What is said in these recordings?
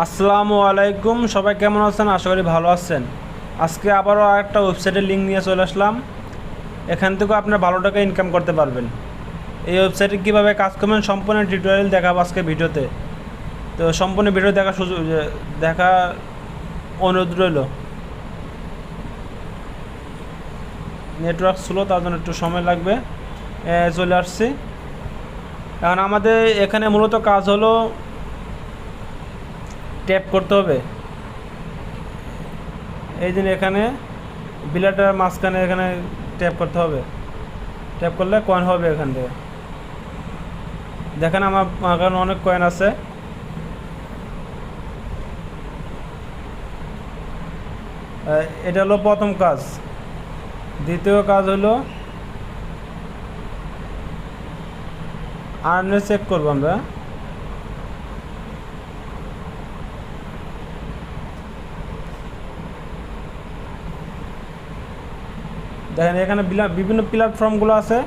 আসসালামু আলাইকুম, সবাই কেমন আছেন? আশা করি ভালো আছেন। আজকে আবারও একটা ওয়েবসাইটের লিঙ্ক নিয়ে চলে আসলাম। এখান থেকেও আপনার ভালো টাকা ইনকাম করতে পারবেন। এই ওয়েবসাইটে কীভাবে কাজ করবেন সম্পূর্ণ টিউটোরিয়াল দেখাবো আজকে ভিডিওতে। তো সম্পূর্ণ ভিডিও দেখা অনুরোধ রইল। নেটওয়ার্ক স্লো, তার জন্য একটু সময় লাগবে। চলে আসছি। এখন আমাদের এখানে মূলত কাজ হলো ট্যাপ করতে হবে। এই জন্য এখানে বিলাটার মাঝখানে এখানে ট্যাপ করতে হবে। ট্যাপ করলে কয়েন হবে এখান থেকে। দেখেন আমার এখানে অনেক কয়েন আছে। এটা হলো প্রথম কাজ। দ্বিতীয় কাজ হলো আর্নে চেক করবো আমরা। দেখেন এখানে বিভিন্ন প্ল্যাটফর্মগুলো আছে।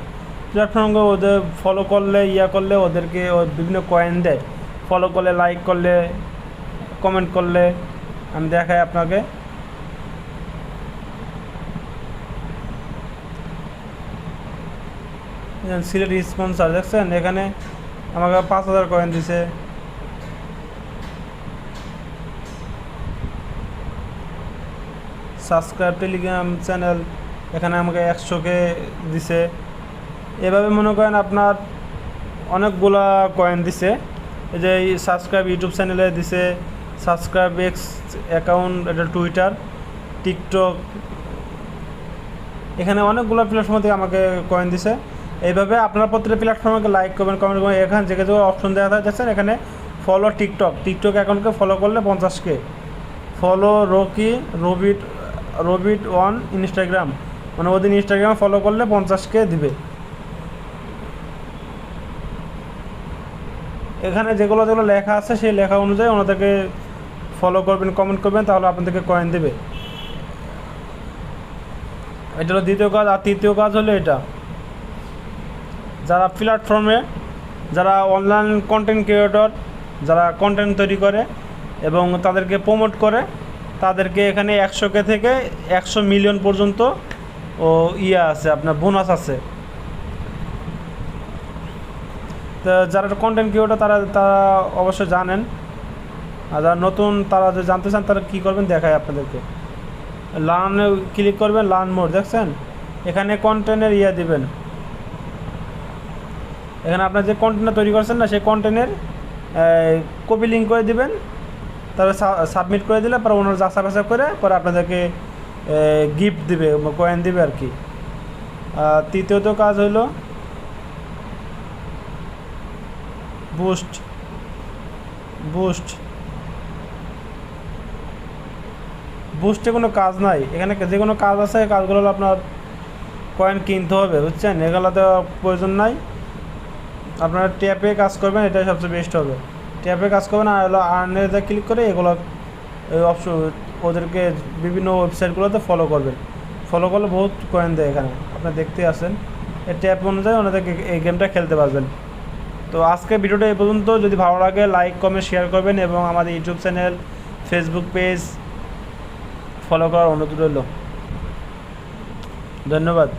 প্ল্যাটফর্মগুলো ওদের ফলো করলে করলে ওদেরকে বিভিন্ন কয়েন দেয়। ফলো করলে, লাইক করলে, কমেন্ট করলে। আমি দেখাই আপনাকে। সিলেট স্পন্সর দেখছেন, এখানে আমাকে 5,000 কয়েন দিছে। সাবস্ক্রাইব টেলিগ্রাম চ্যানেল, এখানে আমাকে 100K দিছে। এভাবে মনে করেন আপনার অনেকগুলা কয়েন দিছে। এই যে সাবস্ক্রাইব ইউটিউব চ্যানেলে দিছে, সাবস্ক্রাইব এক্স অ্যাকাউন্ট, এটা টুইটার, টিকটক, এখানে অনেকগুলো প্ল্যাটফর্ম থেকে আমাকে কয়েন দিছে। এইভাবে আপনার প্রত্যেকটা প্ল্যাটফর্মকে লাইক করবেন, কমেন্ট করবেন। এখানে যে অপশন দেওয়া থাকে দেখছেন, এখানে ফলো টিকটক অ্যাকাউন্টকে ফলো করলে 50K। ফলো রবিট ওয়ান ইনস্টাগ্রাম, মানে ওদের ইনস্টাগ্রামে ফলো করলে 50K দিবে। এখানে যেগুলো লেখা আছে সেই লেখা অনুযায়ী ওনাদেরকে ফলো করবেন, কমেন্ট করবেন, তাহলে আপনাদেরকে কয়েন দেবে। এটা হলো দ্বিতীয় কাজ। আর তৃতীয় কাজ হলো এটা, যারা প্ল্যাটফর্মে, যারা অনলাইন কন্টেন্ট ক্রিয়েটর, যারা কন্টেন্ট তৈরি করে এবং তাদেরকে প্রমোট করে, তাদেরকে এখানে 100K থেকে 100 মিলিয়ন পর্যন্ত আছে, আপনার বোনাস আছে। তো যারা কন্টেন্ট ক্রিয়েটর তারা অবশ্যই জানেন। আর যারা নতুন, তারা যে জানতে চান তারা কী করবেন দেখায় আপনাদেরকে। লার্নে ক্লিক করবেন, লার্ন মোর দেখছেন, এখানে কন্টেন্টের দিবেন। এখানে আপনার যে কন্টেন্টটা তৈরি করছেন না, সেই কন্টেন্টের কপি লিঙ্ক করে দিবেন। তারপরে সাবমিট করে দিলে পরে ওনার যাচাই বাছাই করে পরে আপনাদেরকে গিফট দিবে, কয়েন দিবে আর কি। তৃতীয়ত কাজ হলো বুস্টে কোনো কাজ নাই। এখানে যে কোনো কাজ আছে, কাজগুলো হলো আপনার কয়েন কিনতে হবে, বুঝছেন। এগুলোতে প্রয়োজন নাই। আপনারা ট্যাপে কাজ করবেন, এটাই সবচেয়ে বেস্ট হবে। ট্যাপে কাজ করবেন আর হলো আর্নে ক্লিক করে এগুলো অপশন, ওদেরকে বিভিন্ন ওয়েবসাইটগুলোতে ফলো করবেন। ফলো করলে বহুত কয়েন দেয় এখানে, আপনারা দেখতে আসেন। এই ট্যাপ অনুযায়ী ওনাদেরকে এই গেমটা খেলতে পারবেন। তো আজকে ভিডিওটা এই পর্যন্ত। যদি ভালো লাগে লাইক, কমেন্ট, শেয়ার করবেন এবং আমাদের YouTube channel, Facebook page follow করার অনুরোধ রইল। ধন্যবাদ।